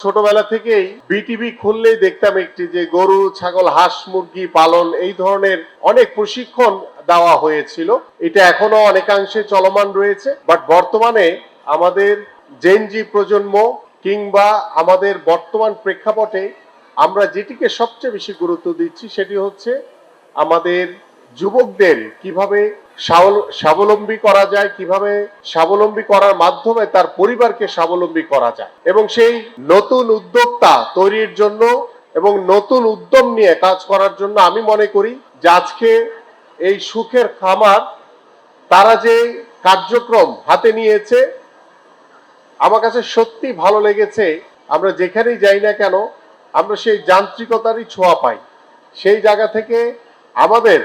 ছোটবেলা থেকেই বিটিভি খুললেই দেখতাম একটি যে গরু ছাগল হাঁস মুরগি পালন এই ধরনের অনেক প্রশিক্ষণ দেওয়া হয়েছিল। এটা এখনো অনেকাংশে চলমান রয়েছে, বাট বর্তমানে আমাদের জেনজি প্রজন্ম কিংবা আমাদের বর্তমান প্রেক্ষাপটে আমরা যেটিকে সবচেয়ে বেশি গুরুত্ব দিচ্ছি সেটি হচ্ছে আমাদের যুবকদের কিভাবে স্বাবলম্বী করা যায়, কিভাবে স্বাবলম্বী করার মাধ্যমে তার পরিবারকে স্বাবলম্বী করা যায়, এবং সেই নতুন উদ্যোক্তা তৈরির জন্য এবং নতুন উদ্যম নিয়ে কাজ করার জন্য আমি মনে করি যে আজকে এই সুখের খামার তারা যে কার্যক্রম হাতে নিয়েছে আমার কাছে সত্যি ভালো লেগেছে। আমরা যেখানেই যাই না কেন আমরা সেই যান্ত্রিকতারই ছোঁয়া পাই। সেই জায়গা থেকে আমাদের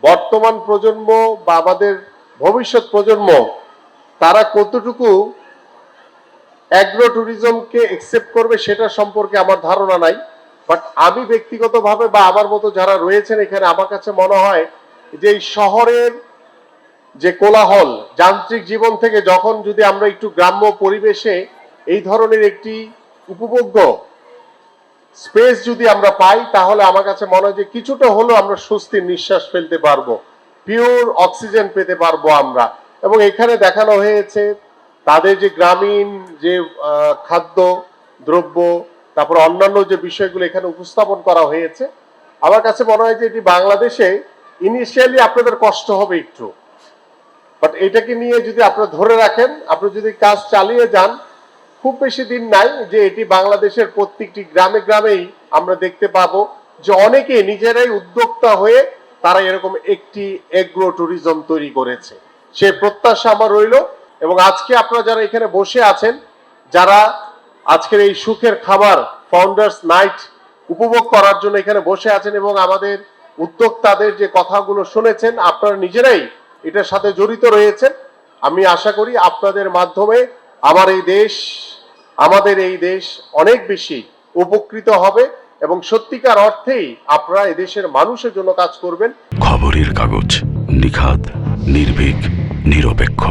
বর্তমান প্রজন্ম বা আমাদের ভবিষ্যৎ প্রজন্ম তারা কতটুকু অ্যাগ্রো ট্যুরিজমকে একসেপ্ট করবে সেটা সম্পর্কে আমার ধারণা নাই, বাট আমি ব্যক্তিগতভাবে বা আমার মতো যারা রয়েছেন এখানে আমার কাছে মনে হয় যে এই শহরের যে কোলাহল যান্ত্রিক জীবন থেকে যখন যদি আমরা একটু গ্রাম্য পরিবেশে এই ধরনের একটি উপভোগ্য স্পেস যদি আমরা পাই তাহলে আমার কাছে মনে হয় যে কিছুটা হলেও আমরা স্বস্তির নিঃশ্বাস ফেলতে পারবো, পিওর অক্সিজেন পেতে পারবো আমরা। এবং এখানে দেখানো হয়েছে তাদের যে গ্রামীণ যে খাদ্য দ্রব্য তারপর অন্যান্য যে বিষয়গুলো এখানে উপস্থাপন করা হয়েছে। আমার কাছে মনে হয় যে এটি বাংলাদেশে ইনিশিয়ালি আপনাদের কষ্ট হবে একটু, বাট এটাকে নিয়ে যদি আপনারা ধরে রাখেন, আপনি যদি কাজ চালিয়ে যান, খুব বেশি দিন নাই যে এটি বাংলাদেশের প্রত্যেকটি গ্রামে গ্রামেই আমরা দেখতে পাবো যে অনেকে নিজেরাই উদ্যোক্তা হয়ে তারা এরকম একটি এগ্রো ট্যুরিজম তৈরি করেছে। সে প্রত্যাশা আমার রইল। এবং আজকে আপনারা যারা এখানে বসে আছেন, যারা আজকের এই সুখের খাবার ফাউন্ডার্স নাইট উপভোগ করার জন্য এখানে বসে আছেন এবং আমাদের উদ্যোক্তাদের যে কথাগুলো শুনেছেন, আপনারা নিজেরাই এটার সাথে জড়িত রয়েছেন। আমি আশা করি আপনাদের মাধ্যমে আমাদের এই দেশ অনেক বেশি উপকৃত হবে এবং সত্যিকার অর্থেই আপনারা এদেশের মানুষের জন্য কাজ করবেন। খবরের কাগজ, নিখাদ, নির্ভীক, নিরপেক্ষ।